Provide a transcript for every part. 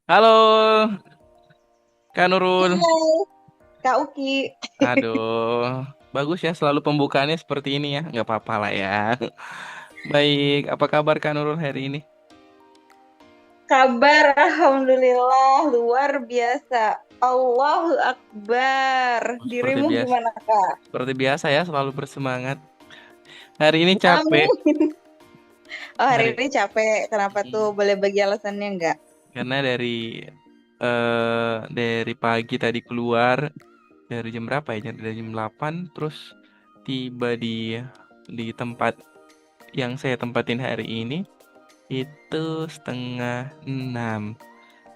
Halo, Kak Nurul. Hai, Kak Uki. Aduh, bagus ya selalu pembukaannya seperti ini ya. Nggak apa-apa lah ya. Baik, apa kabar Kak Nurul hari ini? Kabar Alhamdulillah luar biasa. Allahu Akbar. Oh, seperti Dirimu biasa. gimana, Kak? Seperti biasa ya, selalu bersemangat. Hari ini capek. Amin. Oh, hari Hari ini capek. Kenapa tuh? Mm, Boleh bagi alasannya nggak? karena dari pagi tadi keluar dari jam berapa ya? Dari jam 8 terus tiba di tempat yang saya tempatin hari ini itu setengah 6.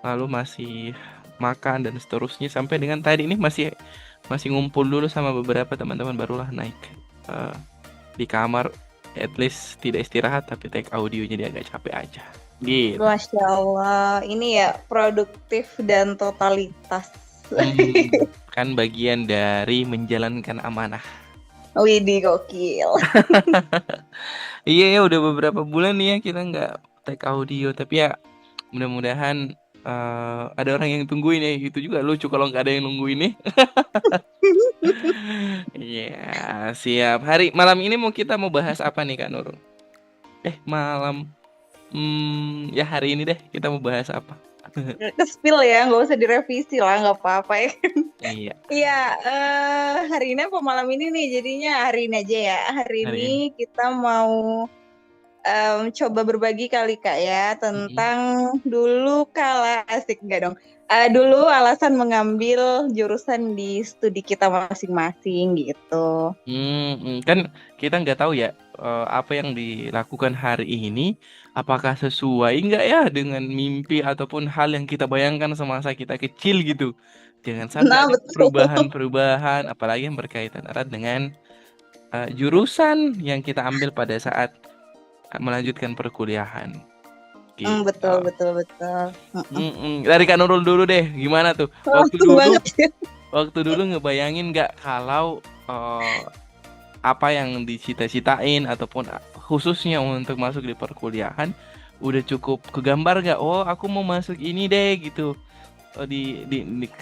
Lalu masih makan dan seterusnya sampai dengan tadi ini masih masih ngumpul dulu sama beberapa teman-teman barulah naik eh, di kamar, at least tidak istirahat tapi take audio jadi agak capek aja gitu. Masya Allah. Ini ya produktif dan totalitas. Kan bagian dari menjalankan amanah. Widih, gokil. Iya ya, udah beberapa bulan nih ya kita nggak take audio, tapi ya mudah-mudahan ada orang yang tungguin ya. Itu juga lucu kalau nggak ada yang nungguin nih. Iya, siap. Malam ini mau bahas apa nih Kak Nurul? Malam. Ya hari ini deh kita mau bahas apa? Ke-spill ya, nggak usah direvisi lah, nggak apa-apa ya. Iya, Iya, hari ini apa malam ini nih? Jadinya hari ini aja ya. Hari ini hari ini. kita mau coba berbagi kali Kak ya Mm-mm. tentang dulu kala asik enggak dong. Dulu alasan mengambil jurusan di studi kita masing-masing gitu. Kan kita nggak tahu ya apa yang dilakukan hari ini, apakah sesuai nggak ya dengan mimpi ataupun hal yang kita bayangkan semasa kita kecil gitu. Jangan sampai Nah, ada betul. perubahan-perubahan, apalagi yang berkaitan erat dengan jurusan yang kita ambil pada saat melanjutkan perkuliahan. Gitu. Betul, betul, betul. Mm-mm. Dari Kak Nurul dulu deh, gimana tuh? Waktu Langsung dulu, banget ya. waktu dulu ngebayangin nggak kalau apa yang dicita-citain ataupun khususnya untuk masuk di perkuliahan udah cukup kegambar nggak? Oh, aku mau masuk ini deh gitu. Oh,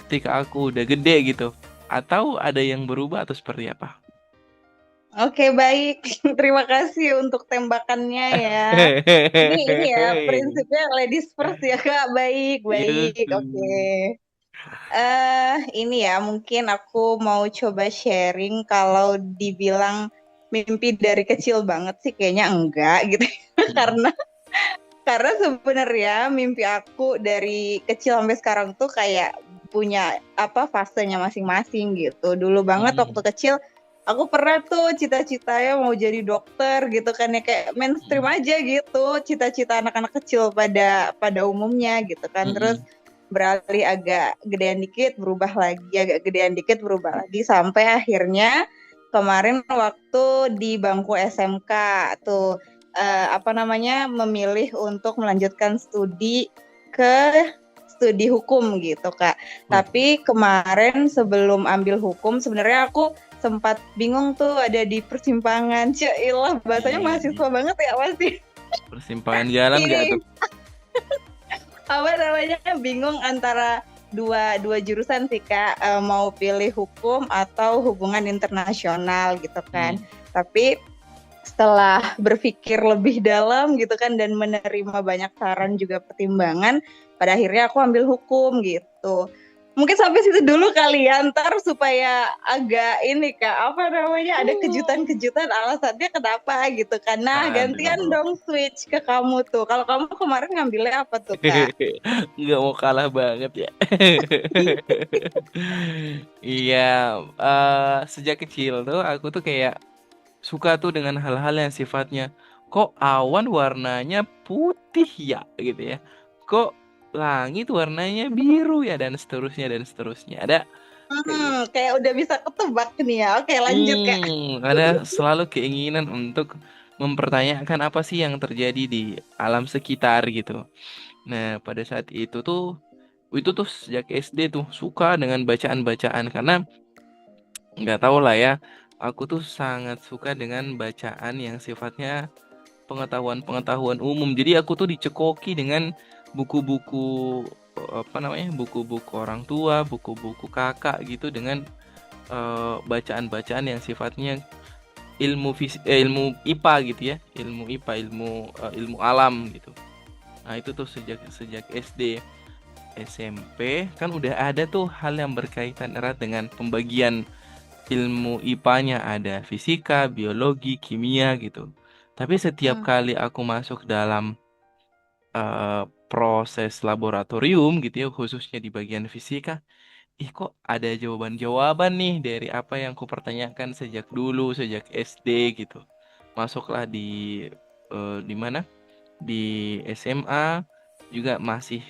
ketika aku udah gede gitu. Atau ada yang berubah atau seperti apa? Oke, baik. Terima kasih untuk tembakannya ya. Ini ya Hehehe. prinsipnya ladies first ya Kak. Baik, baik. Gitu. Oke. Ini ya, mungkin aku mau coba sharing kalau dibilang mimpi dari kecil banget sih kayaknya enggak gitu. Mm, Karena sebenarnya mimpi aku dari kecil sampai sekarang tuh kayak punya apa fasenya masing-masing gitu. Dulu banget waktu mm, kecil aku pernah tuh cita-citanya mau jadi dokter gitu kan ya kayak mainstream mm, aja gitu cita-cita anak-anak kecil pada pada umumnya gitu kan. Terus mm, beralih agak gedean dikit berubah lagi, agak gedean dikit berubah lagi sampai akhirnya kemarin waktu di bangku SMK tuh apa namanya memilih untuk melanjutkan studi ke studi hukum gitu Kak. mm. Tapi kemarin sebelum ambil hukum sebenarnya aku sempat bingung tuh ada di persimpangan. Cailah bahasanya Ini mahasiswa banget ya pasti. persimpangan jalan nggak tuh? Ini apa namanya bingung antara dua dua jurusan sih Kak. Mau pilih hukum atau hubungan internasional gitu kan. Mm. Tapi setelah berpikir lebih dalam gitu kan dan menerima banyak saran juga pertimbangan, pada akhirnya aku ambil hukum gitu. Mungkin sampai situ dulu kali ya, ntar supaya agak ini Kak, apa namanya, ada kejutan-kejutan alasannya kenapa gitu kan. Nah, gantian Aduh. dong switch ke kamu tuh. Kalau kamu kemarin ngambilnya apa tuh Kak? Nggak mau kalah banget ya. Iya, sejak kecil tuh aku tuh kayak suka tuh dengan hal-hal yang sifatnya kok awan warnanya putih ya gitu ya. Kok langit warnanya biru ya dan seterusnya dan seterusnya. Kayak gitu. Kayak udah bisa ketebak nih ya. Oke, lanjut Kak. Ada selalu keinginan untuk mempertanyakan apa sih yang terjadi di alam sekitar gitu. Nah, pada saat itu tuh sejak SD tuh suka dengan bacaan-bacaan karena nggak tahu lah ya, aku tuh sangat suka dengan bacaan yang sifatnya pengetahuan-pengetahuan umum. Jadi aku tuh dicekoki dengan buku-buku buku-buku orang tua, buku-buku kakak gitu dengan bacaan-bacaan yang sifatnya ilmu IPA gitu ya, ilmu IPA, ilmu alam gitu. Nah, itu tuh sejak sejak SD. SMP kan udah ada tuh hal yang berkaitan erat dengan pembagian ilmu IPA-nya, ada fisika, biologi, kimia gitu. Tapi setiap Hmm. kali aku masuk dalam proses laboratorium gitu ya, khususnya di bagian fisika, kok ada jawaban-jawaban nih dari apa yang ku pertanyakan sejak dulu, sejak SD gitu. Masuklah di mana? Di SMA juga masih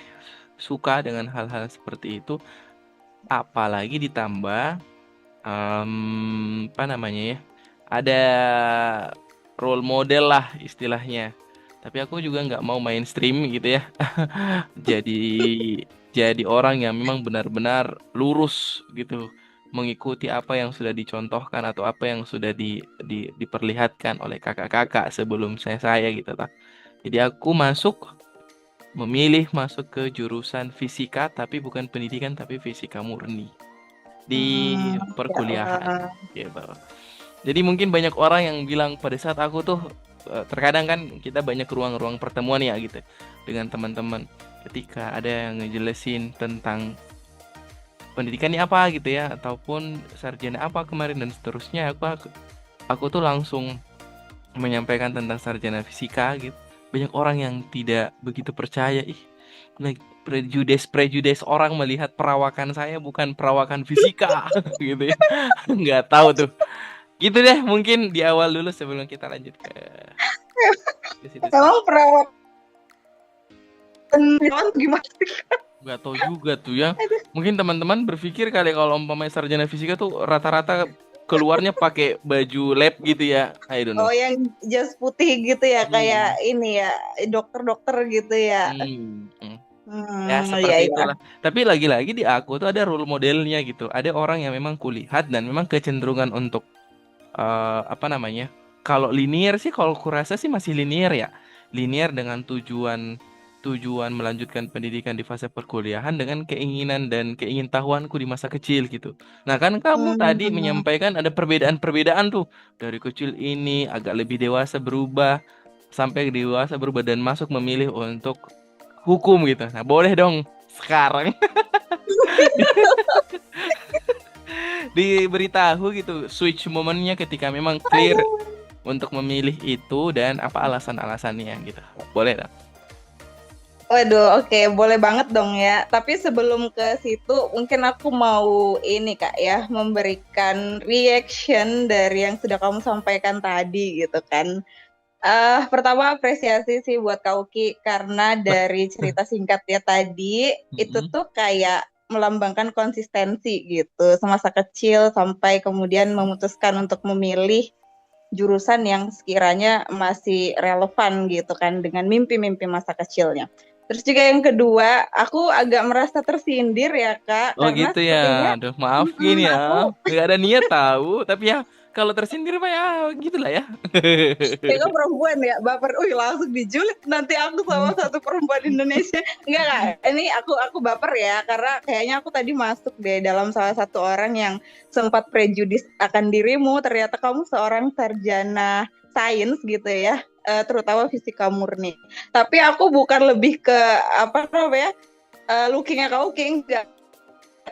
suka dengan hal-hal seperti itu. Apalagi ditambah apa namanya ya? Ada role model lah istilahnya. Tapi aku juga nggak mau mainstream gitu ya. Jadi jadi orang yang memang benar-benar lurus gitu, mengikuti apa yang sudah dicontohkan atau apa yang sudah diperlihatkan oleh kakak-kakak sebelum saya gitu lah. Jadi aku memilih masuk ke jurusan fisika tapi bukan pendidikan tapi fisika murni di Ya perkuliahan Allah. gitu. Jadi mungkin banyak orang yang bilang pada saat aku tuh terkadang kan kita banyak ruang-ruang pertemuan ya gitu dengan teman-teman. Ketika ada yang ngejelasin tentang pendidikan ini apa gitu ya ataupun sarjana apa kemarin dan seterusnya, aku tuh langsung menyampaikan tentang sarjana fisika gitu. Banyak orang yang tidak begitu percaya. Like, prejudice orang melihat perawakan saya bukan perawakan fisika gitu ya. Nggak tahu tuh. Gitu deh mungkin di awal dulu sebelum kita lanjut ke situ sih. Emang perawatan hewan gimana? Nggak tahu juga tuh ya. Mungkin teman-teman berpikir kali kalau umpamanya sarjana fisika tuh rata-rata keluarnya pakai baju lab gitu ya. I don't know. Oh, yang jas putih gitu ya, Hmm. kayak ini ya, dokter-dokter gitu ya. Hmm. Hmm. Ya Iya seperti iya. itulah. Tapi lagi-lagi di aku tuh ada role modelnya gitu. Ada orang yang memang kulihat dan memang kecenderungan untuk apa namanya? Kalau linear sih, kalau kurasa sih masih linear ya. Linear dengan tujuan tujuan melanjutkan pendidikan di fase perkuliahan dengan keinginan dan keingintahuanku di masa kecil gitu. Nah kan kamu tadi Hmm. menyampaikan ada perbedaan-perbedaan tuh dari kecil ini agak lebih dewasa berubah sampai dewasa berubah dan masuk memilih untuk hukum gitu. Nah boleh dong sekarang diberitahu gitu switch momennya ketika memang clear untuk memilih itu dan apa alasan-alasannya gitu. Boleh dong. Waduh, oke, boleh banget dong ya. Tapi sebelum ke situ, mungkin aku mau ini Kak ya, memberikan reaction dari yang sudah kamu sampaikan tadi gitu kan. Pertama apresiasi sih buat Kak Uki karena dari cerita singkatnya tadi itu Mm-mm. tuh kayak melambangkan konsistensi gitu semasa kecil sampai kemudian memutuskan untuk memilih jurusan yang sekiranya masih relevan gitu kan dengan mimpi-mimpi masa kecilnya. Terus juga yang kedua, aku agak merasa tersindir ya Kak, Oh karena gitu ya. sepertinya Aduh, maaf gini ya. aku Nggak ada niat tahu, tapi ya kalau tersindir mah ya gitulah ya. kayak perempuan ya, baper, langsung dijulit nanti aku sama satu perempuan Indonesia. Enggak Kak, ini aku baper ya, karena kayaknya aku tadi masuk deh dalam salah satu orang yang sempat prejudis akan dirimu, ternyata kamu seorang sarjana sains gitu ya, terutama fisika murni. Tapi aku bukan lebih ke apa namanya, lookingnya kau enggak,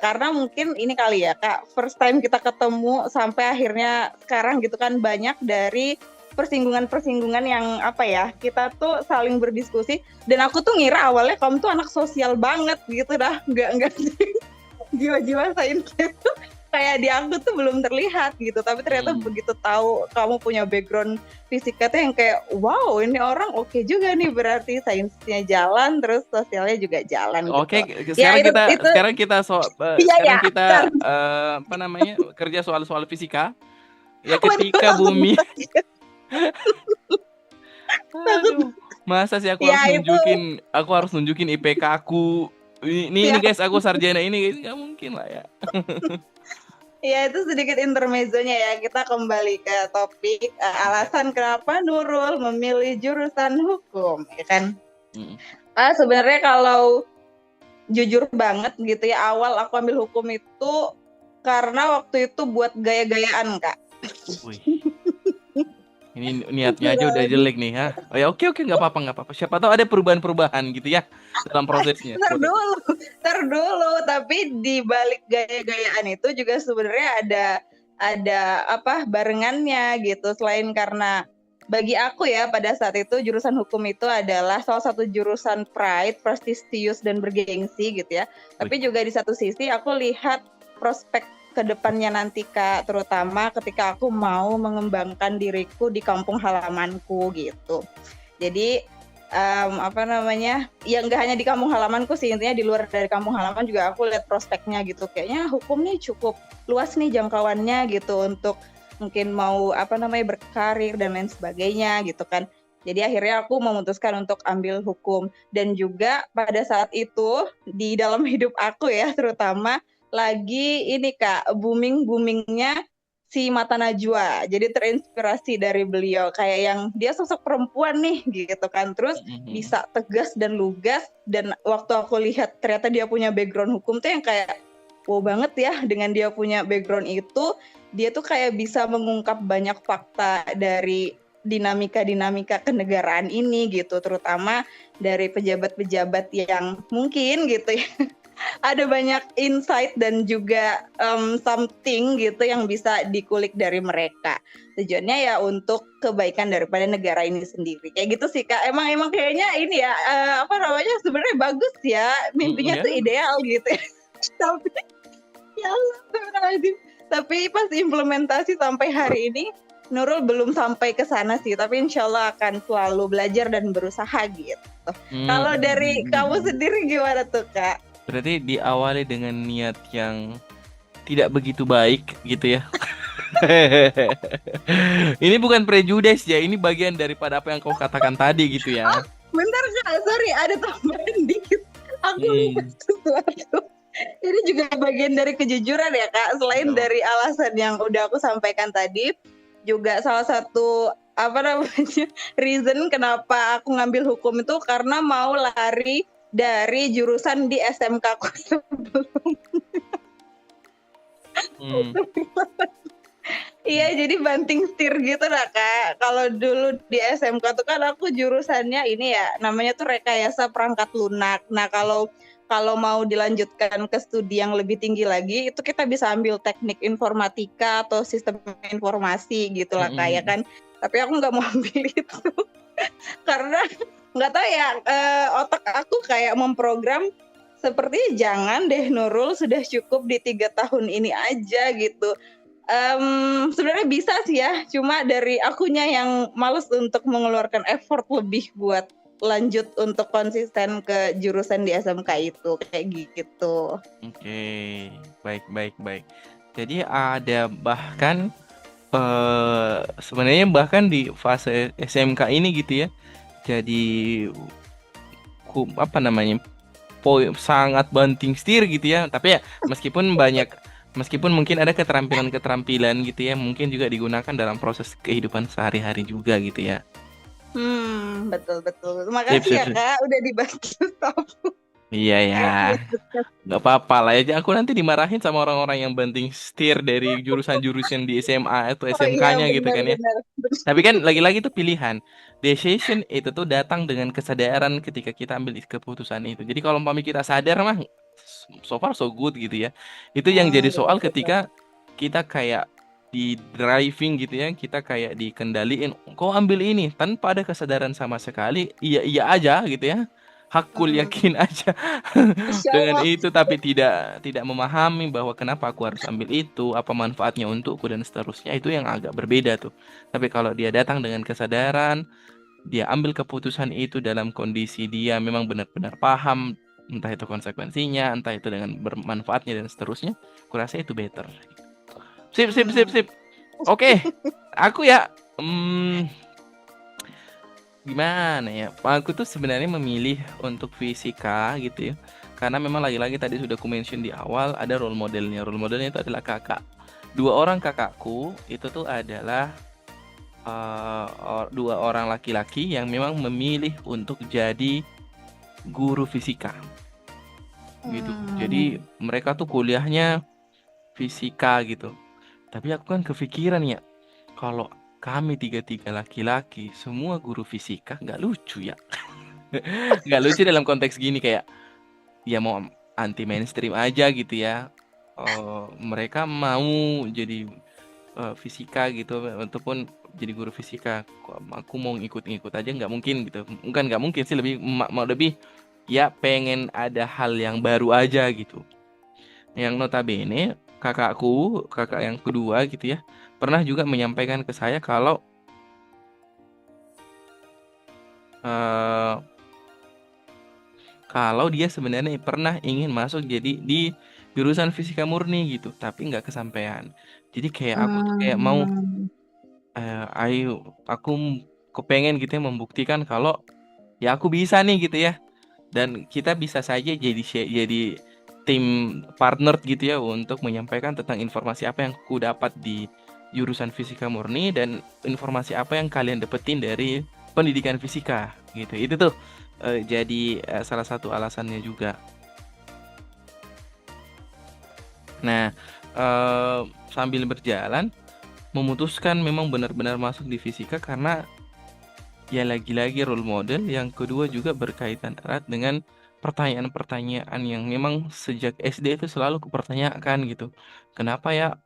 karena mungkin ini kali ya Kak, first time kita ketemu sampai akhirnya sekarang gitu kan, banyak dari persinggungan-persinggungan yang apa ya, kita tuh saling berdiskusi dan aku tuh ngira awalnya kamu tuh anak sosial banget gitu dah, enggak jiwa-jiwa sains itu kayak di aku tuh belum terlihat gitu, tapi ternyata Hmm. begitu tahu kamu punya background fisika tuh yang kayak wow, ini orang oke juga nih, berarti sainsnya jalan terus sosialnya juga jalan Oke, gitu ya. itu itu iya sekarang ya. kita apa namanya kerja soal-soal fisika. Ya Waduh, ketika takut bumi, banget. aduh, Takut. masa sih Ya itu aku harus nunjukin IPK aku. Ini ya, guys, aku sarjana ini guys, nggak mungkin lah ya. ya itu sedikit intermezzonya ya. Kita kembali ke topik, alasan kenapa Nurul memilih jurusan hukum, ya kan? Mm. Sebenarnya kalau jujur banget gitu ya, awal aku ambil hukum itu karena waktu itu buat gaya-gayaan, Kak. Wih, ini niatnya aja udah jelek nih, ha? Oh ya, oke, nggak apa-apa. Siapa tahu ada perubahan-perubahan gitu ya dalam prosesnya. Ntar Boleh. dulu, ntar dulu. Tapi di balik gaya-gayaan itu juga sebenarnya ada apa barengannya gitu. Selain karena bagi aku ya pada saat itu jurusan hukum itu adalah salah satu jurusan pride, prestisius dan bergengsi gitu ya. Wih. Tapi juga di satu sisi aku lihat prospek ke depannya nanti Kak, terutama ketika aku mau mengembangkan diriku di kampung halamanku gitu. Jadi apa namanya, ya nggak hanya di kampung halamanku sih, intinya di luar dari kampung halaman juga aku lihat prospeknya gitu. Kayaknya hukum nih cukup luas nih jangkauannya gitu untuk mungkin mau apa namanya berkarir dan lain sebagainya gitu kan. Jadi akhirnya aku memutuskan untuk ambil hukum dan juga pada saat itu di dalam hidup aku ya terutama lagi ini Kak boomingnya si Mata Najwa. Jadi terinspirasi dari beliau kayak yang dia sosok perempuan nih gitu kan. Terus bisa tegas dan lugas dan waktu aku lihat ternyata dia punya background hukum tuh yang kayak wow banget ya dengan dia punya background itu dia tuh kayak bisa mengungkap banyak fakta dari dinamika-dinamika kenegaraan ini gitu terutama dari pejabat-pejabat yang mungkin gitu ya ada banyak insight dan juga something gitu yang bisa dikulik dari mereka. Tujuannya ya untuk kebaikan daripada negara ini sendiri. Kayak gitu sih Kak. Emang kayaknya ini ya apa namanya sebenarnya bagus ya. Mimpinya tuh ideal gitu ya. Tapi ya Allah, tapi pas implementasi sampai hari ini Nurul belum sampai ke sana sih, tapi insya Allah akan selalu belajar dan berusaha gitu. Kalau dari kamu sendiri gimana tuh Kak? Berarti diawali dengan niat yang tidak begitu baik gitu ya. Ini bukan prejudice ya, ini bagian daripada apa yang kau katakan tadi gitu ya. Oh, bentar Kak, sorry ada tambahan dikit. Aku lupa sesuatu. Ini juga bagian dari kejujuran ya Kak. Selain dari alasan yang udah aku sampaikan tadi, juga salah satu apa namanya reason kenapa aku ngambil hukum itu karena mau lari dari jurusan di SMK aku sebelumnya. Iya, jadi banting setir gitu lah Kak. Kalau dulu di SMK tuh kan aku jurusannya ini ya, namanya tuh rekayasa perangkat lunak. Nah kalau mau dilanjutkan ke studi yang lebih tinggi lagi, itu kita bisa ambil teknik informatika atau sistem informasi gitu lah Kak ya kan. Tapi aku nggak mau ambil itu karena nggak tahu ya otak aku kayak memprogram seperti jangan deh Nurul sudah cukup di 3 tahun ini aja gitu. Sebenarnya bisa sih ya, cuma dari akunya yang males untuk mengeluarkan effort lebih buat lanjut untuk konsisten ke jurusan di SMK itu kayak gitu. Oke, baik. Jadi ada bahkan sebenarnya bahkan di fase SMK ini gitu ya. Jadi apa namanya? Sangat banting setir gitu ya. Tapi ya meskipun mungkin ada keterampilan gitu ya, mungkin juga digunakan dalam proses kehidupan sehari-hari juga gitu ya. Betul. Makasih ya Kak, udah dibantu tahu. Iya ya, nggak apa-apa lah ya. Aku nanti dimarahin sama orang-orang yang banting setir dari jurusan-jurusan di SMA atau SMK-nya gitu kan ya. Benar. Tapi kan lagi-lagi itu pilihan. Decision itu tuh datang dengan kesadaran ketika kita ambil keputusan itu. Jadi kalau umpamanya kita sadar mah so far so good gitu ya. Itu yang jadi soal ketika kita kayak di driving gitu ya, kita kayak dikendaliin. Kau ambil ini tanpa ada kesadaran sama sekali. Iya aja gitu ya. Hakul yakin aja dengan itu, tapi tidak memahami bahwa kenapa aku harus ambil itu, apa manfaatnya untukku dan seterusnya. Itu yang agak berbeda tuh. Tapi kalau dia datang dengan kesadaran, dia ambil keputusan itu dalam kondisi dia memang benar-benar paham, entah itu konsekuensinya, entah itu dengan bermanfaatnya dan seterusnya, aku rasa itu better. Sip. Oke, aku ya gimana ya? Aku tuh sebenarnya memilih untuk fisika gitu ya. Karena memang lagi-lagi tadi sudah aku mention di awal ada role modelnya. Role modelnya itu adalah kakak. 2 orang kakakku itu tuh adalah 2 orang laki-laki yang memang memilih untuk jadi guru fisika. gitu. Jadi mereka tuh kuliahnya fisika gitu. Tapi aku kan kepikiran ya, kalau kami tiga-tiga laki-laki, semua guru fisika, nggak lucu ya. Nggak lucu dalam konteks gini kayak, ya mau anti mainstream aja gitu ya. Mereka mau jadi fisika gitu, ataupun jadi guru fisika. Kok aku mau ngikut-ngikut aja nggak mungkin gitu. Bukan nggak mungkin sih, lebih mau lebih ya pengen ada hal yang baru aja gitu. Yang notabene kakakku, kakak yang kedua gitu ya, pernah juga menyampaikan ke saya kalau eh, dia sebenarnya pernah ingin masuk jadi di jurusan fisika murni gitu, tapi nggak kesampaian. Jadi kayak aku tuh kayak mau, ayo aku kepengen gitu ya membuktikan kalau ya aku bisa nih gitu ya, dan kita bisa saja jadi tim partner gitu ya untuk menyampaikan tentang informasi apa yang aku dapat di jurusan fisika murni dan informasi apa yang kalian dapetin dari pendidikan fisika gitu. Itu tuh jadi salah satu alasannya juga. Nah, eh, sambil berjalan memutuskan memang benar-benar masuk di fisika karena ya lagi-lagi role model, yang kedua juga berkaitan erat dengan pertanyaan-pertanyaan yang memang sejak SD itu selalu kupertanyakan gitu. Kenapa ya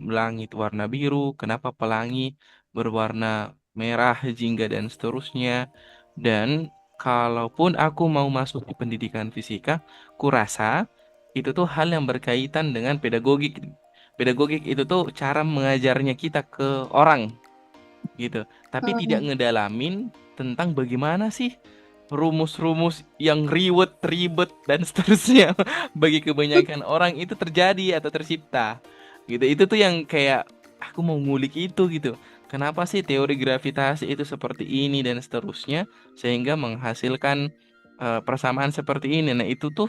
langit warna biru, kenapa pelangi berwarna merah, jingga dan seterusnya. Dan kalaupun aku mau masuk di pendidikan fisika, kurasa itu tuh hal yang berkaitan dengan pedagogik. Pedagogik itu tuh cara mengajarnya kita ke orang gitu, tapi tidak ngedalamin tentang bagaimana sih rumus-rumus yang ribet dan seterusnya bagi kebanyakan orang itu terjadi atau tercipta gitu. Itu tuh yang kayak aku mau ngulik itu gitu, kenapa sih teori gravitasi itu seperti ini dan seterusnya sehingga menghasilkan persamaan seperti ini. Nah itu tuh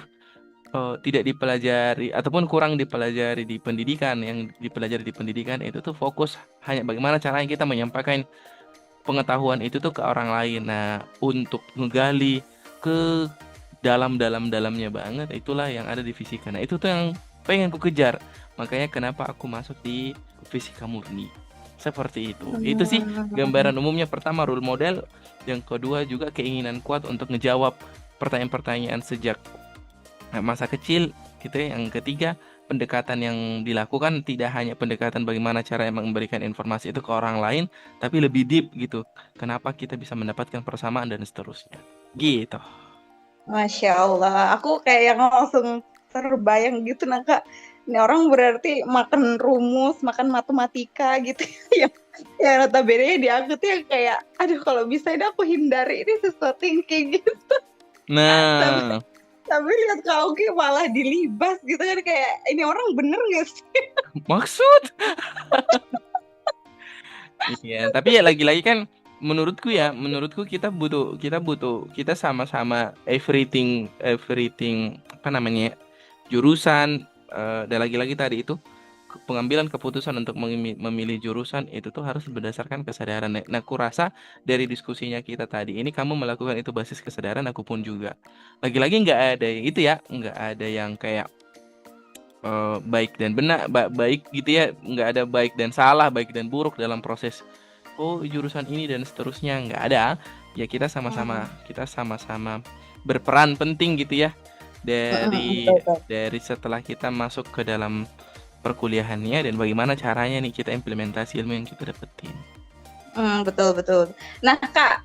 tidak dipelajari ataupun kurang dipelajari di pendidikan. Yang dipelajari di pendidikan itu tuh fokus hanya bagaimana caranya kita menyampaikan pengetahuan itu tuh ke orang lain. Nah, untuk ngegali ke dalam-dalamnya banget, itulah yang ada di fisika. Nah, itu tuh yang pengen ku kejar. Makanya kenapa aku masuk di fisika murni. Seperti itu. Itu sih gambaran umumnya. Pertama, role model. Yang kedua juga keinginan kuat untuk ngejawab pertanyaan-pertanyaan sejak masa kecil gitu ya. Yang ketiga, pendekatan yang dilakukan tidak hanya pendekatan bagaimana cara memberikan informasi itu ke orang lain, tapi lebih deep gitu. Kenapa kita bisa mendapatkan persamaan dan seterusnya. Gitu. Masya Allah, aku kayak yang langsung terbayang gitu, nah Kak, ini orang berarti makan rumus, makan matematika gitu, yang notabene di aku tuh yang kayak, aduh kalau bisa ini aku hindari ini sesuatu yang kayak gitu. tapi Nah, tapi lihat Kak Oki malah dilibas gitu kan, kayak ini orang bener gak sih? maksud iya, tapi ya lagi-lagi kan menurutku kita sama-sama everything apa namanya ya, jurusan, dan lagi-lagi tadi itu pengambilan keputusan untuk memilih jurusan itu tuh harus berdasarkan kesadaran. Nah, aku rasa dari diskusinya kita tadi ini kamu melakukan itu basis kesadaran, aku pun juga. Lagi-lagi nggak ada yang itu ya, nggak ada yang kayak baik dan benar, baik gitu ya, nggak ada baik dan salah, baik dan buruk dalam proses jurusan ini dan seterusnya, nggak ada. Ya kita sama-sama berperan penting gitu ya dari Betul, setelah kita masuk ke dalam perkuliahannya dan bagaimana caranya nih kita implementasi ilmu yang kita dapetin. betul betul. Nah Kak,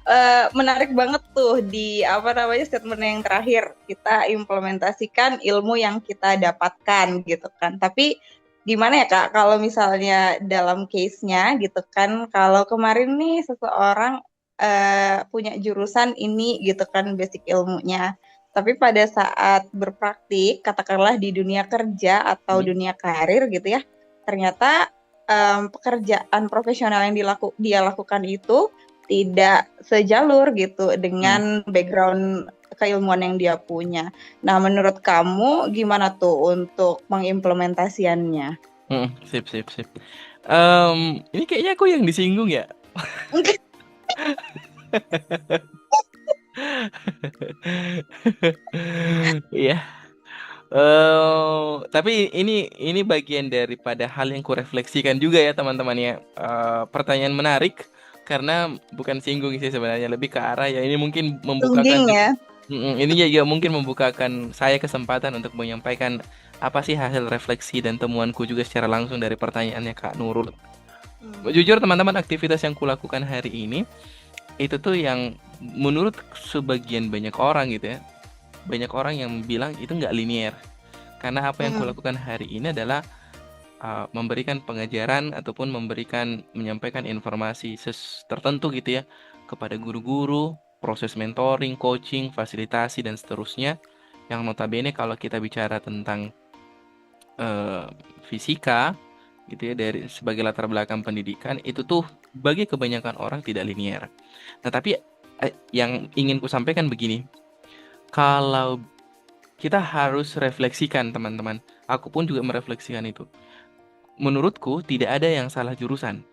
menarik banget tuh di apa namanya statement yang terakhir, kita implementasikan ilmu yang kita dapatkan gitu kan. Tapi gimana ya Kak, kalau misalnya dalam case-nya gitu kan, kalau kemarin nih seseorang punya jurusan ini gitu kan basic ilmunya, tapi pada saat berpraktik, katakanlah di dunia kerja atau Hmm. dunia karir gitu ya, ternyata pekerjaan profesional yang dia lakukan itu tidak sejalur gitu Hmm. dengan background keilmuan yang dia punya. Nah, menurut kamu gimana tuh untuk mengimplementasiannya? Sip. Ini kayaknya aku yang disinggung ya. Iya. Tapi ini bagian daripada hal yang kurefleksikan juga ya teman-teman ya. Pertanyaan menarik karena bukan singgung sih sebenarnya, lebih ke arah ya ini mungkin membukakan Tungging juga. ya. Ini juga mungkin membukakan saya kesempatan untuk menyampaikan apa sih hasil refleksi dan temuanku juga secara langsung dari pertanyaannya Kak Nurul. Jujur teman-teman, aktivitas yang kulakukan hari ini itu tuh yang menurut sebagian banyak orang gitu ya, banyak orang yang bilang itu nggak linear. Karena apa yang Hmm. kulakukan hari ini adalah memberikan pengajaran ataupun menyampaikan informasi tertentu gitu ya kepada guru-guru, proses mentoring, coaching, fasilitasi dan seterusnya. Yang notabene kalau kita bicara tentang eh, fisika gitu ya dari sebagai latar belakang pendidikan itu tuh bagi kebanyakan orang tidak linear. Nah, tapi yang ingin ku sampaikan begini, kalau kita harus refleksikan teman-teman, aku pun juga merefleksikan itu. Menurutku tidak ada yang salah jurusan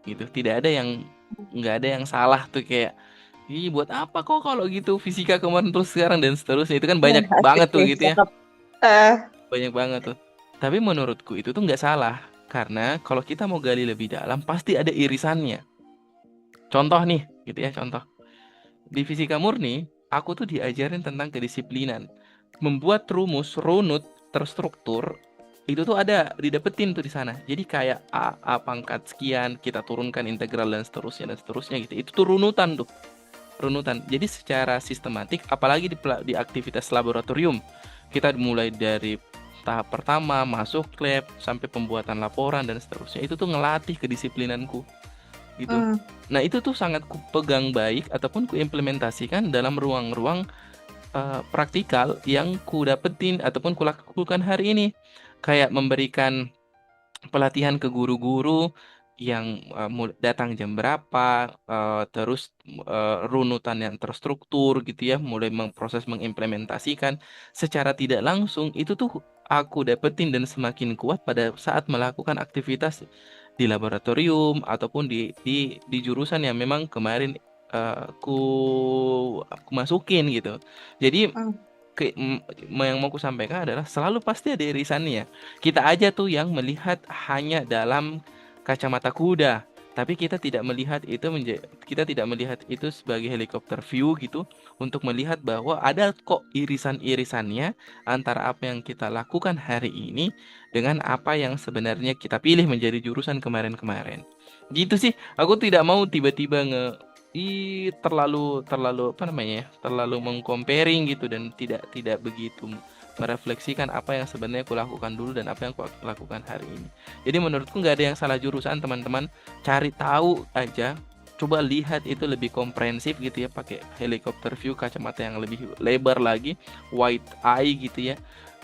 gitu, tidak ada yang nggak ada yang salah tuh kayak ih buat apa kok kalau gitu fisika kemarin terus sekarang dan seterusnya, itu kan banyak Asik banget tuh sih, gitu ya, cakep. Eh, banyak banget tuh. Tapi menurutku itu tuh nggak salah karena kalau kita mau gali lebih dalam pasti ada irisannya. Contoh nih gitu ya, contoh di fisika murni aku tuh diajarin tentang kedisiplinan, membuat rumus runut terstruktur. Itu tuh ada didapetin tuh di sana. Jadi kayak A pangkat sekian, kita turunkan integral dan seterusnya gitu. Itu tuh runutan tuh, runutan. Jadi secara sistematik, apalagi di aktivitas laboratorium, kita mulai dari tahap pertama masuk lab sampai pembuatan laporan dan seterusnya. Itu tuh ngelatih kedisiplinanku gitu. hmm. Nah, itu tuh sangat kupegang baik ataupun kuimplementasikan dalam ruang-ruang praktikal yang ku dapetin ataupun kulakukan hari ini. Kayak memberikan pelatihan ke guru-guru yang datang jam berapa, terus runutan yang terstruktur gitu ya, mulai proses mengimplementasikan secara tidak langsung itu tuh aku dapetin dan semakin kuat pada saat melakukan aktivitas di laboratorium ataupun di jurusan yang memang kemarin aku masukin gitu. Jadi Hmm. yang mau ku sampaikan adalah selalu pasti ada irisannya. Kita aja tuh yang melihat hanya dalam kacamata kuda, tapi kita tidak melihat itu sebagai helikopter view gitu untuk melihat bahwa ada kok irisan-irisannya antara apa yang kita lakukan hari ini dengan apa yang sebenarnya kita pilih menjadi jurusan kemarin-kemarin. Gitu sih. Aku tidak mau tiba-tiba terlalu terlalu apa namanya ya, terlalu mengcomparing gitu dan tidak begitu merefleksikan apa yang sebenarnya aku lakukan dulu dan apa yang aku lakukan hari ini. Jadi menurutku nggak ada yang salah jurusan teman-teman, cari tahu aja, coba lihat itu lebih komprehensif gitu ya, pakai helikopter view, kacamata yang lebih lebar lagi, wide eye gitu ya,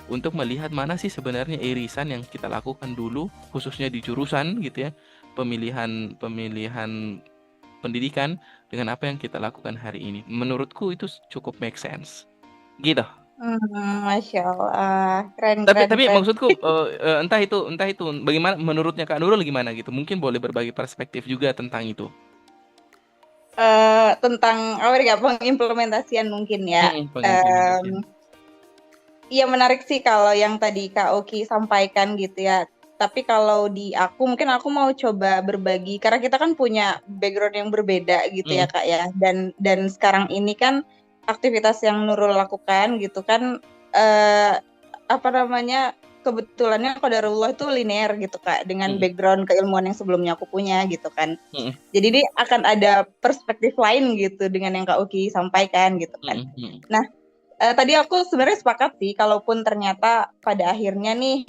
untuk melihat mana sih sebenarnya irisan yang kita lakukan dulu khususnya di jurusan gitu ya, pemilihan pemilihan pendidikan dengan apa yang kita lakukan hari ini. Menurutku itu cukup make sense. Gitu. Masya Allah, keren Tapi keren tapi keren. maksudku entah itu bagaimana menurutnya Kak Nurul gimana gitu. Mungkin boleh berbagi perspektif juga tentang itu. Tentang apa nih Kak, pengimplementasian mungkin ya. Pengimplementasian. Iya menarik sih kalau yang tadi Kak Oki sampaikan gitu ya. Tapi kalau di aku mungkin aku mau coba berbagi karena kita kan punya background yang berbeda gitu ya Mm, Kak ya. Dan sekarang ini kan aktivitas yang Nurul lakukan gitu kan eh, apa namanya kebetulannya qadarullah itu linear gitu Kak dengan mm, background keilmuan yang sebelumnya aku punya gitu kan. mm, Jadi ini akan ada perspektif lain gitu dengan yang Kak Oki sampaikan gitu kan. mm, mm, Nah, tadi aku sebenarnya sepakat sih, kalaupun ternyata pada akhirnya nih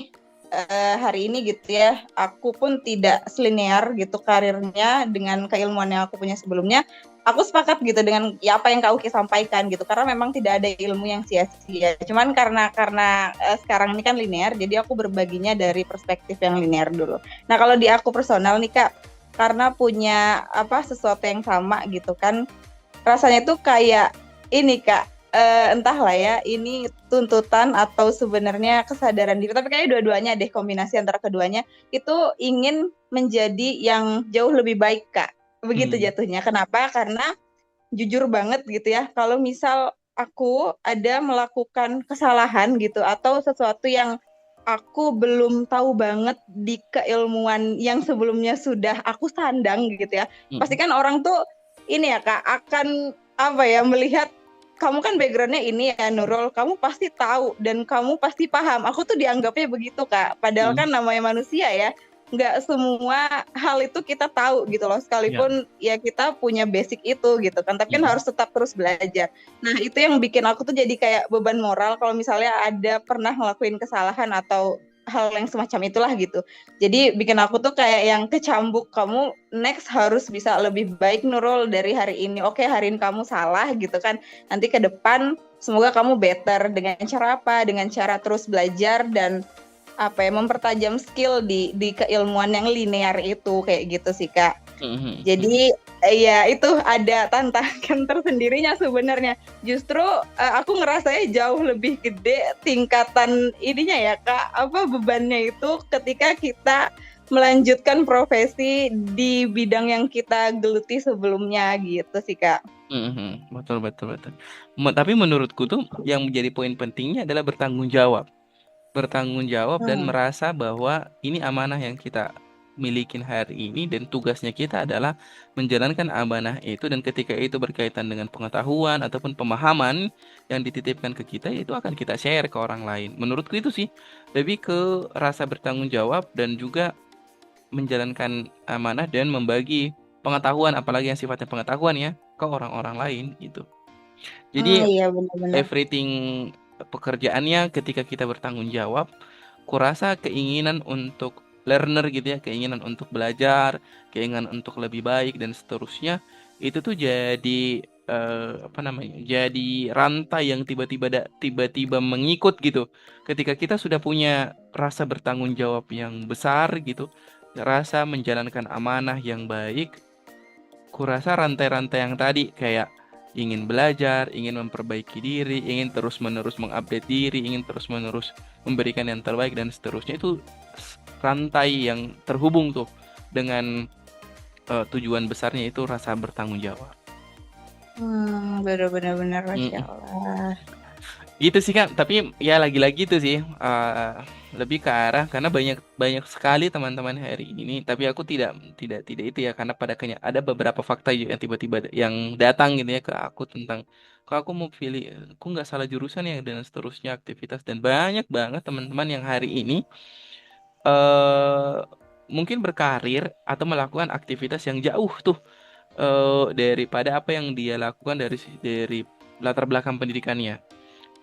hari ini gitu ya, aku pun tidak selinear gitu karirnya dengan keilmuan yang aku punya sebelumnya. Aku sepakat gitu dengan ya apa yang Kak Uki sampaikan gitu, karena memang tidak ada ilmu yang sia-sia. Cuman karena sekarang ini kan linear, jadi aku berbaginya dari perspektif yang linear dulu. Nah kalau di aku personal nih Kak, karena punya apa sesuatu yang sama gitu kan, rasanya tuh kayak ini Kak, entahlah ya, ini tuntutan atau sebenarnya kesadaran diri, tapi kayaknya dua-duanya deh, kombinasi antara keduanya, itu ingin menjadi yang jauh lebih baik, Kak. Begitu mm, jatuhnya. Kenapa? Karena jujur banget gitu ya. Kalau misal aku ada melakukan kesalahan gitu atau sesuatu yang aku belum tahu banget di keilmuan yang sebelumnya sudah aku sandang gitu ya. Pasti Mm. kan orang tuh ini ya Kak akan apa ya melihat kamu kan backgroundnya ini ya Nurul, kamu pasti tahu dan kamu pasti paham. Aku tuh dianggapnya begitu Kak. Padahal Mm. kan namanya manusia ya, nggak semua hal itu kita tahu gitu loh. Ya. Sekalipun ya kita punya basic itu gitu kan, tapi kan Mm. harus tetap terus belajar. Nah itu yang bikin aku tuh jadi kayak beban moral kalau misalnya ada pernah ngelakuin kesalahan atau hal yang semacam itulah gitu. Jadi bikin aku tuh kayak yang kecambuk, kamu next harus bisa lebih baik Nurul dari hari ini. Oke, hari ini kamu salah gitu kan. Nanti ke depan semoga kamu better dengan cara apa? Dengan cara terus belajar dan apa ya mempertajam skill di keilmuan yang linear itu kayak gitu sih Kak. Mm. Jadi ya itu ada tantangan tersendirinya sebenarnya. Justru aku ngerasanya jauh lebih gede tingkatan ininya ya Kak, apa bebannya itu ketika kita melanjutkan profesi di bidang yang kita geluti sebelumnya gitu sih Kak. Mhm, betul betul betul. Tapi menurutku tuh yang menjadi poin pentingnya adalah bertanggung jawab. Bertanggung jawab dan Hmm. merasa bahwa ini amanah yang kita milikin hari ini dan tugasnya kita adalah menjalankan amanah itu, dan ketika itu berkaitan dengan pengetahuan ataupun pemahaman yang dititipkan ke kita, itu akan kita share ke orang lain. Menurutku itu sih lebih ke rasa bertanggung jawab dan juga menjalankan amanah dan membagi pengetahuan, apalagi yang sifatnya pengetahuan ya, ke orang-orang lain gitu. Jadi Iya benar-benar. everything pekerjaannya ketika kita bertanggung jawab, kurasa keinginan untuk learner gitu ya, keinginan untuk belajar, keinginan untuk lebih baik dan seterusnya, itu tuh jadi apa namanya? Jadi rantai yang tiba-tiba mengikut gitu. Ketika kita sudah punya rasa bertanggung jawab yang besar gitu, rasa menjalankan amanah yang baik, kurasa rantai-rantai yang tadi kayak ingin belajar, ingin memperbaiki diri, ingin terus-menerus mengupdate diri, ingin terus-menerus memberikan yang terbaik dan seterusnya, itu rantai yang terhubung tuh dengan tujuan besarnya itu rasa bertanggung jawab. Benar-benar benar Masya Mm. Allah. Gitu sih Kak, tapi ya lagi-lagi itu sih lebih ke arah karena banyak banyak sekali teman-teman hari ini, tapi aku tidak itu ya, karena ada beberapa fakta yang tiba-tiba yang datang gitu ya ke aku tentang kok aku mau pilih, aku nggak salah jurusan ya dan seterusnya, aktivitas, dan banyak banget teman-teman yang hari ini eh mungkin berkarir atau melakukan aktivitas yang jauh tuh daripada apa yang dia lakukan dari latar belakang pendidikannya.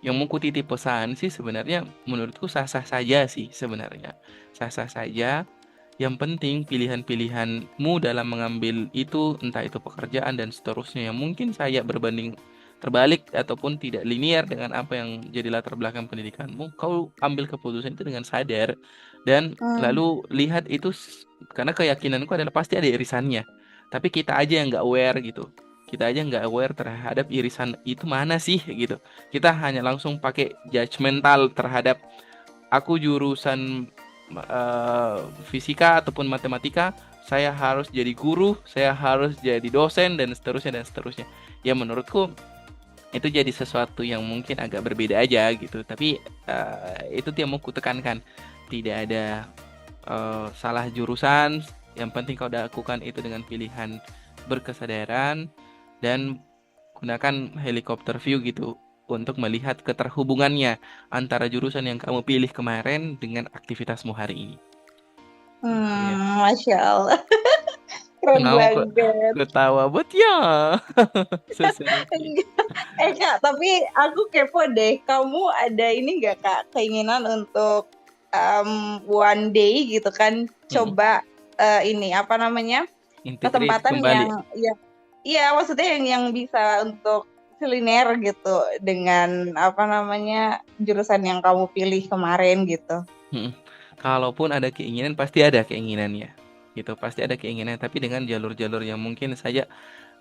Yang mau kutitip pesan sih sebenarnya menurutku sah-sah saja sih sebenarnya. Sah-sah saja. Yang penting pilihan-pilihanmu dalam mengambil itu, entah itu pekerjaan dan seterusnya, yang mungkin saya berbanding terbalik ataupun tidak linear dengan apa yang jadi latar belakang pendidikanmu, kau ambil keputusan itu dengan sadar dan Hmm. lalu lihat itu karena keyakinanku adalah pasti ada irisannya. Tapi kita aja yang nggak aware gitu. Kita aja nggak aware terhadap irisan itu mana sih gitu. Kita hanya langsung pakai judgmental terhadap aku jurusan eh, fisika ataupun matematika, saya harus jadi guru, saya harus jadi dosen dan seterusnya dan seterusnya. Ya menurutku itu jadi sesuatu yang mungkin agak berbeda aja gitu. Tapi itu yang mau kutekankan. Tidak ada salah jurusan. Yang penting kau lakukan itu dengan pilihan berkesadaran dan gunakan helikopter view gitu untuk melihat keterhubungannya antara jurusan yang kamu pilih kemarin dengan aktivitasmu hari ini. Gitu ya. Masya Allah. Keren Kenapa kok banget. ketawa buat ya? Seserius itu. Kak, tapi aku kepo deh. Kamu ada ini nggak Kak keinginan untuk one day gitu kan Mm-mm. coba ini apa namanya Integrate kesempatan kembali. yang ya iya maksudnya yang bisa untuk kuliner gitu dengan apa namanya jurusan yang kamu pilih kemarin gitu. Mm-mm. Kalaupun ada keinginan, pasti ada keinginannya. Gitu, pasti ada keinginan, tapi dengan jalur-jalur yang mungkin saja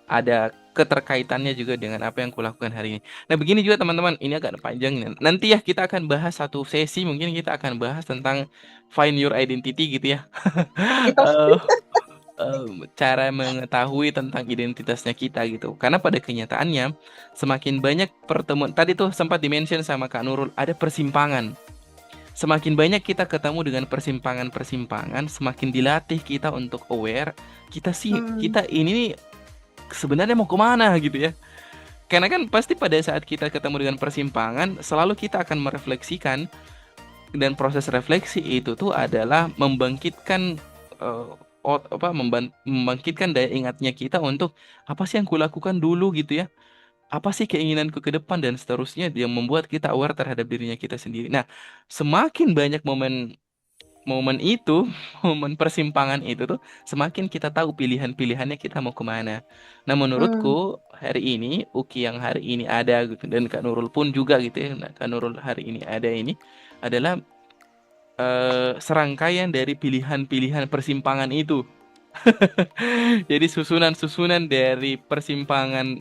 ada keterkaitannya juga dengan apa yang kulakukan hari ini. Nah, begini juga teman-teman, ini agak panjang nih. Nanti ya kita akan bahas satu sesi, mungkin kita akan bahas tentang find your identity gitu ya. Itu Eh, cara mengetahui tentang identitasnya kita gitu. Karena pada kenyataannya semakin banyak pertemuan, tadi tuh sempat dimention sama Kak Nurul, ada persimpangan. Semakin banyak kita ketemu dengan persimpangan-persimpangan, semakin dilatih kita untuk aware, Hmm. kita ini nih sebenarnya mau kemana gitu ya. Karena kan pasti pada saat kita ketemu dengan persimpangan, selalu kita akan merefleksikan, dan proses refleksi itu tuh adalah membangkitkan eh, membangkitkan daya ingatnya kita untuk apa sih yang kulakukan dulu gitu ya. Apa sih keinginanku ke depan dan seterusnya, yang membuat kita aware terhadap dirinya kita sendiri. Nah, semakin banyak momen momen itu, momen persimpangan itu tuh, semakin kita tahu pilihan-pilihannya kita mau kemana. Nah, Hmm. menurutku hari ini, Uki yang hari ini ada gitu, dan Kak Nurul pun juga gitu ya. Nah, Kak Nurul hari ini ada ini adalah serangkaian dari pilihan-pilihan persimpangan itu. Jadi susunan-susunan dari persimpangan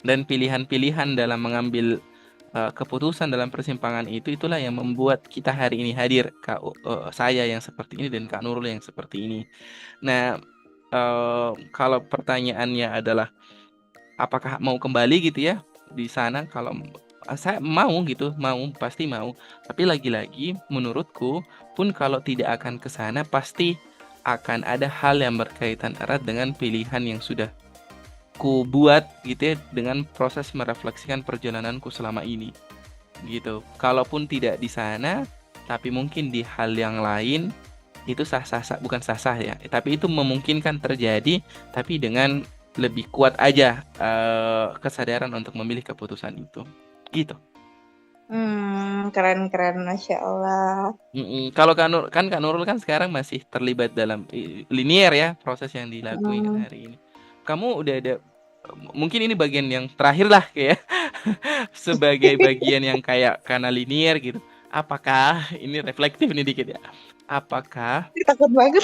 dan pilihan-pilihan dalam mengambil keputusan dalam persimpangan itu, itulah yang membuat kita hari ini hadir, saya yang seperti ini dan Kak Nurul yang seperti ini. Nah, kalau pertanyaannya adalah apakah mau kembali gitu ya di sana, kalau saya mau gitu, mau, pasti mau. Tapi lagi-lagi menurutku pun kalau tidak akan ke sana, pasti akan ada hal yang berkaitan erat dengan pilihan yang sudah ku buat gitu ya, dengan proses merefleksikan perjalananku selama ini gitu. Kalaupun tidak di sana, tapi mungkin di hal yang lain, itu sah-sah, bukan sah-sah ya, tapi itu memungkinkan terjadi, tapi dengan lebih kuat aja kesadaran untuk memilih keputusan itu. Gitu. Keren-keren, Masya Allah. Kalau Kak Nurul kan sekarang masih terlibat dalam linear ya, proses yang dilakuin Hmm. hari ini. Kamu udah ada, mungkin ini bagian yang terakhir lah kayak sebagai bagian yang kayak karena linear gitu. Apakah ini reflektif nih dikit ya? Apakah Takut banget.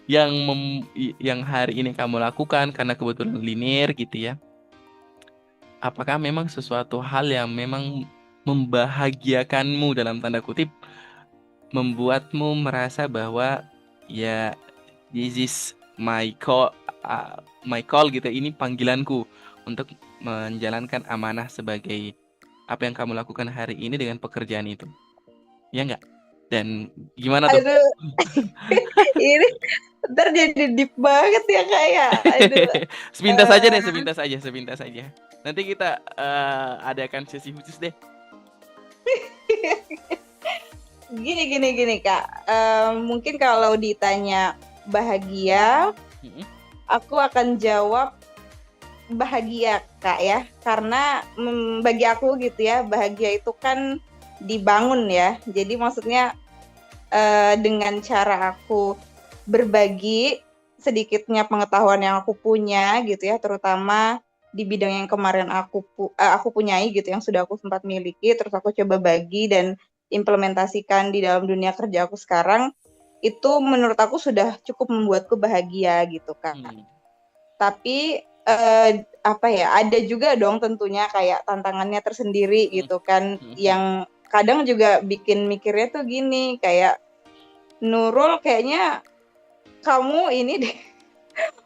yang hari ini kamu lakukan karena kebetulan linear gitu ya? Apakah memang sesuatu hal yang memang membahagiakanmu dalam tanda kutip, membuatmu merasa bahwa ya, this is my call gitu, ini panggilanku untuk menjalankan amanah sebagai apa yang kamu lakukan hari ini dengan pekerjaan itu, ya nggak? Dan gimana tuh? Aduh, ini ntar jadi deep banget ya Kak ya. Aduh. Sepintas aja deh, sepintas aja, sepintas aja. Nanti kita adakan sesi khusus deh. Gini Kak. Mungkin kalau ditanya bahagia, Mm-mm. aku akan jawab bahagia Kak ya. Karena bagi aku gitu ya, bahagia itu kan dibangun ya. Jadi maksudnya dengan cara aku berbagi sedikitnya pengetahuan yang aku punya gitu ya, terutama di bidang yang kemarin aku punyai gitu, yang sudah aku sempat miliki, terus aku coba bagi dan implementasikan di dalam dunia kerja aku sekarang, itu menurut aku sudah cukup membuatku bahagia gitu Kak. Hmm. Tapi apa ya, ada juga dong tentunya kayak tantangannya tersendiri Hmm. gitu kan, Hmm. yang kadang juga bikin mikirnya tuh gini, kayak Nurul kayaknya kamu ini deh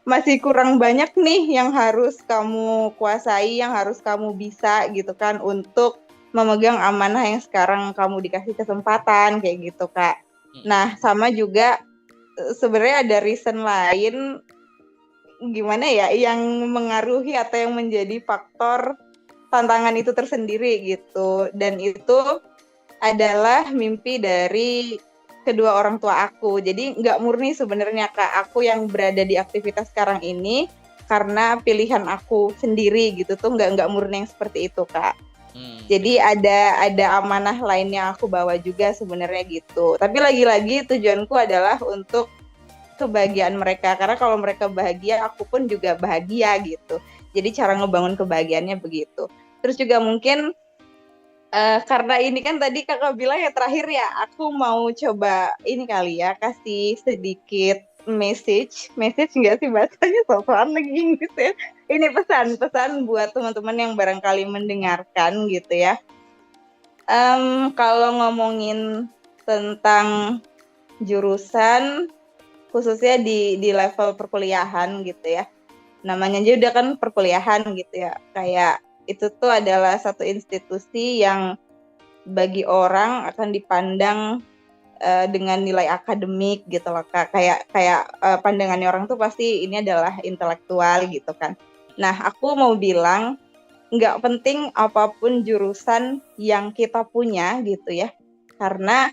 masih kurang banyak nih yang harus kamu kuasai, yang harus kamu bisa gitu kan untuk memegang amanah yang sekarang kamu dikasih kesempatan kayak gitu Kak. Hmm. Nah sama juga sebenarnya ada reason lain gimana ya yang mengaruhi atau yang menjadi faktor tantangan itu tersendiri gitu, dan itu adalah mimpi dari kedua orang tua aku. Jadi nggak murni sebenarnya Kak, aku yang berada di aktivitas sekarang ini karena pilihan aku sendiri gitu tuh, nggak murni yang seperti itu Kak. Hmm. Jadi ada amanah lain yang aku bawa juga sebenarnya gitu. Tapi lagi-lagi tujuanku adalah untuk kebahagiaan mereka, karena kalau mereka bahagia aku pun juga bahagia gitu. Jadi cara ngebangun kebahagiaannya begitu. Terus juga mungkin karena ini kan tadi kakak bilang ya terakhir ya, aku mau coba ini kali ya, kasih sedikit message nggak sih bahasanya, soal lagi Inggris ya. Ini pesan-pesan buat teman-teman yang barangkali mendengarkan gitu ya. Kalau ngomongin tentang jurusan, khususnya di level perkuliahan gitu ya. Namanya aja udah kan perkuliahan gitu ya. Kayak itu tuh adalah satu institusi yang bagi orang akan dipandang dengan nilai akademik gitu loh Kak. Kayak pandangannya orang tuh pasti ini adalah intelektual gitu kan. Nah, aku mau bilang nggak penting apapun jurusan yang kita punya gitu ya. Karena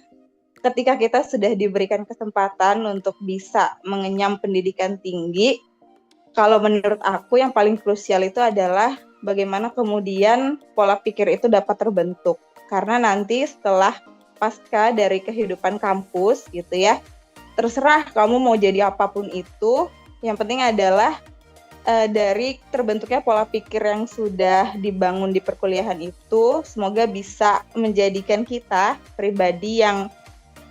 ketika kita sudah diberikan kesempatan untuk bisa mengenyam pendidikan tinggi, kalau menurut aku yang paling krusial itu adalah bagaimana kemudian pola pikir itu dapat terbentuk. Karena nanti setelah pasca dari kehidupan kampus gitu ya, terserah kamu mau jadi apapun itu, yang penting adalah dari terbentuknya pola pikir yang sudah dibangun di perkuliahan itu, semoga bisa menjadikan kita pribadi yang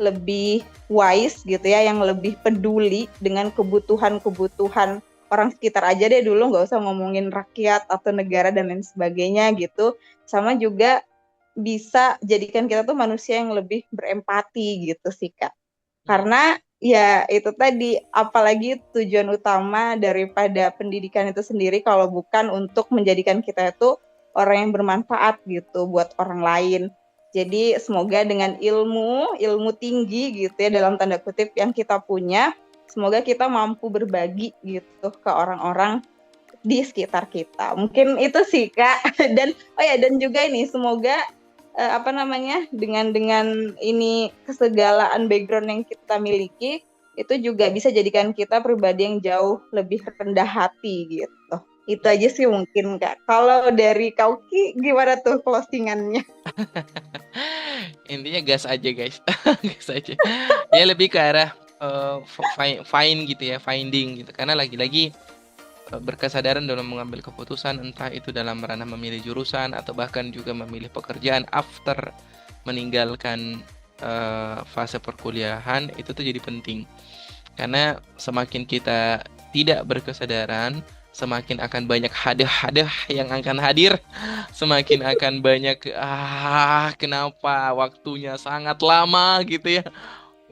lebih wise gitu ya, yang lebih peduli dengan kebutuhan-kebutuhan orang sekitar aja deh dulu, nggak usah ngomongin rakyat atau negara dan lain sebagainya gitu. Sama juga bisa jadikan kita tuh manusia yang lebih berempati gitu sih Kak. Karena ya itu tadi, apalagi tujuan utama daripada pendidikan itu sendiri kalau bukan untuk menjadikan kita itu orang yang bermanfaat gitu buat orang lain. Jadi semoga dengan ilmu tinggi gitu ya dalam tanda kutip yang kita punya, semoga kita mampu berbagi gitu ke orang-orang di sekitar kita. Mungkin itu sih Kak. Dan dan juga ini semoga dengan ini kesegalaan background yang kita miliki itu juga bisa jadikan kita pribadi yang jauh lebih rendah hati gitu. Itu aja sih mungkin Kak. Kalau dari Kauki gimana tuh closingannya? Intinya gas aja guys. Gas aja. Ya lebih ke arah find gitu ya, finding gitu. Karena lagi-lagi berkesadaran dalam mengambil keputusan, entah itu dalam ranah memilih jurusan atau bahkan juga memilih pekerjaan after meninggalkan fase perkuliahan, itu tuh jadi penting. Karena semakin kita tidak berkesadaran, semakin akan banyak hadah-hadah yang akan hadir, semakin akan banyak kenapa waktunya sangat lama gitu ya,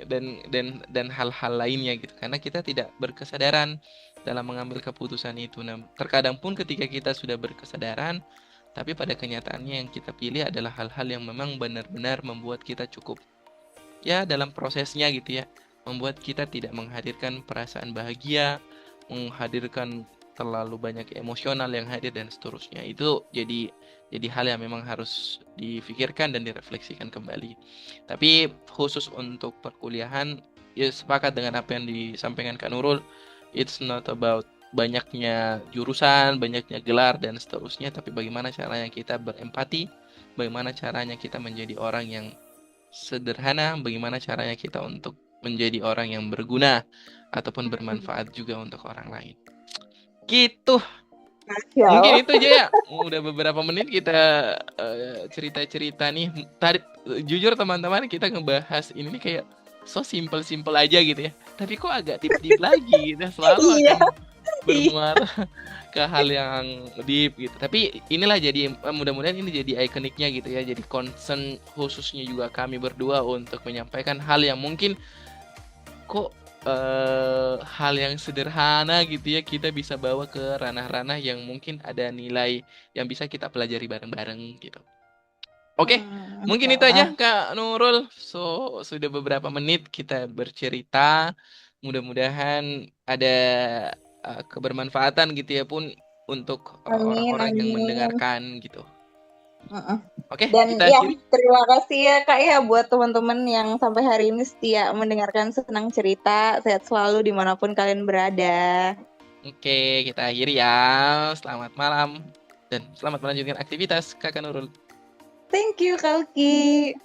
dan hal-hal lainnya gitu, karena kita tidak berkesadaran dalam mengambil keputusan itu. Nah, terkadang pun ketika kita sudah berkesadaran, tapi pada kenyataannya yang kita pilih adalah hal-hal yang memang benar-benar membuat kita cukup ya dalam prosesnya gitu ya, membuat kita tidak menghadirkan perasaan bahagia, menghadirkan terlalu banyak emosional yang hadir dan seterusnya. Itu jadi hal yang memang harus difikirkan dan direfleksikan kembali. Tapi khusus untuk perkuliahan, ya sepakat dengan apa yang disampaikan Kak Nurul. It's not about banyaknya jurusan, banyaknya gelar dan seterusnya, tapi bagaimana caranya kita berempati, bagaimana caranya kita menjadi orang yang sederhana, bagaimana caranya kita untuk menjadi orang yang berguna ataupun bermanfaat juga untuk orang lain. Gitu. Mungkin itu aja ya. Udah beberapa menit kita cerita-cerita nih. Tadi jujur teman-teman, kita ngebahas ini nih kayak so simple-simple aja gitu ya. Tapi kok agak deep-deep lagi gitu. Selalu akan bermuara ke hal yang deep gitu. Tapi inilah jadi mudah-mudahan ini jadi ikoniknya gitu ya. Jadi concern khususnya juga kami berdua untuk menyampaikan hal yang mungkin kok hal yang sederhana gitu ya, kita bisa bawa ke ranah-ranah yang mungkin ada nilai yang bisa kita pelajari bareng-bareng gitu. Oke, mungkin itu aja Kak Nurul. So, sudah beberapa menit kita bercerita. Mudah-mudahan ada kebermanfaatan gitu ya pun untuk orang-orang yang mendengarkan gitu. Oke, Dan kita ya akhiri. terima kasih ya Kak ya buat teman-teman yang sampai hari ini setia mendengarkan Senang Cerita. Sehat selalu dimanapun kalian berada. Oke, kita akhiri ya. Selamat malam dan selamat melanjutkan aktivitas Kakak Nurul. Thank you Kalki.